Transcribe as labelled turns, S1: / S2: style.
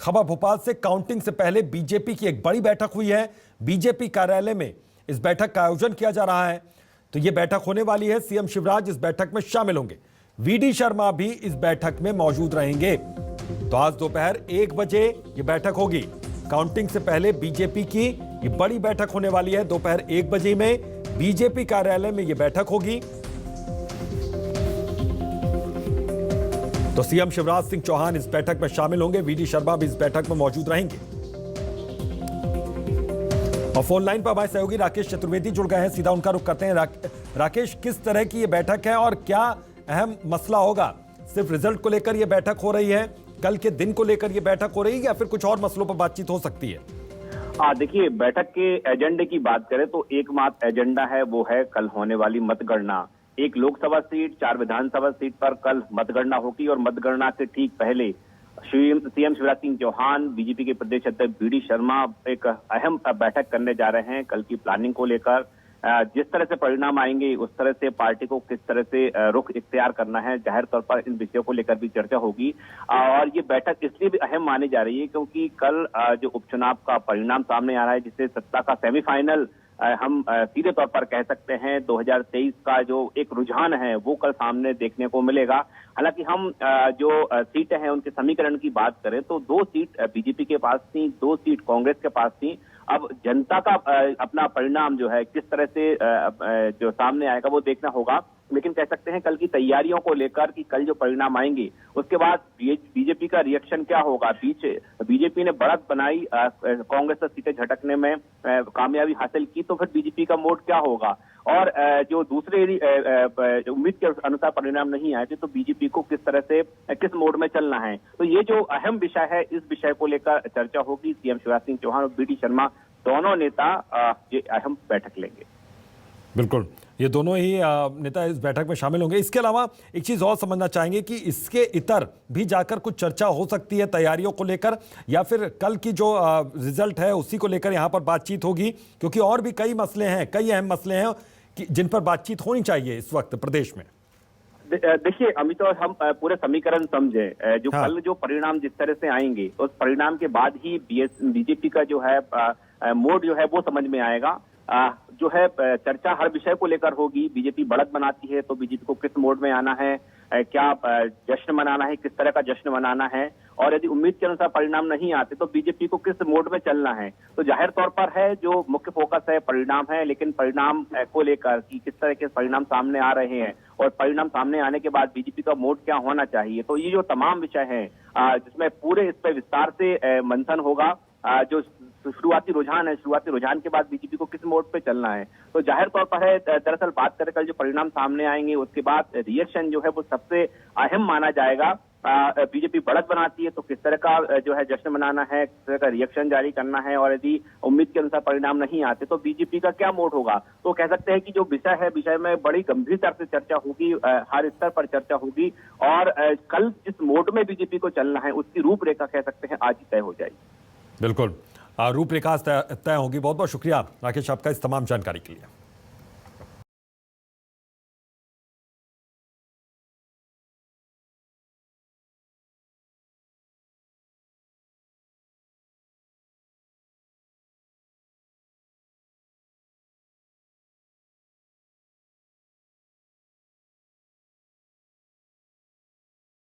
S1: खबर भोपाल से। काउंटिंग से पहले बीजेपी की एक बड़ी बैठक हुई है। बीजेपी कार्यालय में इस बैठक का आयोजन किया जा रहा है। तो यह बैठक होने वाली है। सीएम शिवराज इस बैठक में शामिल होंगे। वीडी शर्मा भी इस बैठक में मौजूद रहेंगे। तो आज दोपहर 1 बजे यह बैठक होगी। काउंटिंग से पहले बीजेपी की यह बड़ी बैठक होने वाली है। दोपहर 1 बजे में बीजेपी कार्यालय में यह बैठक होगी। तो सीएम शिवराज सिंह चौहान इस बैठक में शामिल होंगे। वीडी शर्मा भी इस बैठक में मौजूद रहेंगे। और फोन लाइन पर हमारे सहयोगी राकेश चतुर्वेदी जुड़ गए हैं। सीधा उनका रुख करते हैं। राकेश, किस तरह की यह बैठक है और क्या अहम मसला होगा? सिर्फ रिजल्ट को लेकर यह बैठक हो रही है, कल के दिन को लेकर यह बैठक हो रही है, या फिर कुछ और मसलों पर बातचीत हो सकती है?
S2: देखिए, बैठक के एजेंडे की बात करें तो एकमात्र एजेंडा है वो है कल होने वाली मतगणना। एक लोकसभा सीट, 4 विधानसभा सीट पर कल मतगणना होगी और मतगणना के ठीक पहले सीएम शिवराज सिंह चौहान, बीजेपी के प्रदेश अध्यक्ष वीडी शर्मा एक अहम बैठक करने जा रहे हैं कल की प्लानिंग को लेकर। जिस तरह से परिणाम आएंगे उस तरह से पार्टी को किस तरह से रुख इख्तियार करना है, जाहिर तौर पर इन विषयों को लेकर भी चर्चा होगी। और ये बैठक इसलिए भी अहम मानी जा रही है क्योंकि कल जो उपचुनाव का परिणाम सामने आ रहा है, जिससे सत्ता का सेमीफाइनल हम सीधे तौर पर कह सकते हैं 2023 का जो एक रुझान है वो कल सामने देखने को मिलेगा। हालांकि हम जो सीटें हैं उनके समीकरण की बात करें तो 2 सीट बीजेपी के पास थी, 2 सीट कांग्रेस के पास थी। अब जनता का अपना परिणाम जो है किस तरह से जो सामने आएगा वो देखना होगा। लेकिन कह सकते हैं कल की तैयारियों को लेकर कि कल जो परिणाम आएंगे उसके बाद बीजेपी का रिएक्शन क्या होगा। बीजेपी ने बढ़त बनाई, कांग्रेस से सीटें झटकने में कामयाबी हासिल की, तो फिर बीजेपी का मोड क्या होगा। और जो दूसरे उम्मीद के अनुसार परिणाम नहीं आए थे तो बीजेपी को किस तरह से किस मोड में चलना है। तो ये जो अहम विषय है, इस विषय को लेकर चर्चा होगी। सीएम शिवराज सिंह चौहान और वीडी शर्मा दोनों नेता ये अहम बैठक लेंगे।
S1: बिल्कुल, ये दोनों ही नेता इस बैठक में शामिल होंगे। इसके अलावा एक चीज और समझना चाहेंगे कि इसके इतर भी जाकर कुछ चर्चा हो सकती है तैयारियों को लेकर, या फिर कल की जो रिजल्ट है उसी को लेकर यहां पर बातचीत होगी? क्योंकि और भी कई मसले हैं, कई अहम मसले हैं कि जिन पर बातचीत होनी चाहिए इस वक्त प्रदेश में।
S2: देखिए अमित, और हम पूरे समीकरण समझे जो कल जो परिणाम जिस तरह से आएंगे उस परिणाम के बाद ही बीजेपी का जो है मोड जो है वो समझ में आएगा। जो है चर्चा हर विषय को लेकर होगी। बीजेपी बढ़त बनाती है तो बीजेपी को किस मोड में आना है, क्या जश्न मनाना है, किस तरह का जश्न मनाना है, और यदि उम्मीद के अनुसार परिणाम नहीं आते तो बीजेपी को किस मोड में चलना है। तो जाहिर तौर पर है जो मुख्य फोकस है परिणाम है, लेकिन परिणाम को लेकर कि किस तरह के परिणाम सामने आ रहे हैं और परिणाम सामने आने के बाद बीजेपी का मोड क्या होना चाहिए। तो ये जो तमाम विषय है जिसमें पूरे इस पर विस्तार से मंथन होगा। जो शुरुआती रुझान के बाद बीजेपी को किस मोड पे चलना है। तो जाहिर तौर पर है, दरअसल बात करें कल जो परिणाम सामने आएंगे उसके बाद रिएक्शन जो है वो सबसे अहम माना जाएगा। बीजेपी बढ़त बनाती है तो किस तरह का जो है जश्न मनाना है, किस तरह का रिएक्शन जारी करना है, और यदि उम्मीद के अनुसार परिणाम नहीं आते तो बीजेपी का क्या मोड होगा। तो कह सकते हैं कि जो विषय है, विषय में बड़ी गंभीरता से चर्चा होगी, हर स्तर पर चर्चा होगी, और कल जिस मोड में बीजेपी को चलना है उसकी रूपरेखा कह सकते हैं आज ही तय हो जाएगी।
S1: बिल्कुल, रूपरेखा तय होगी। बहुत बहुत शुक्रिया राकेश आपका इस तमाम जानकारी के लिए।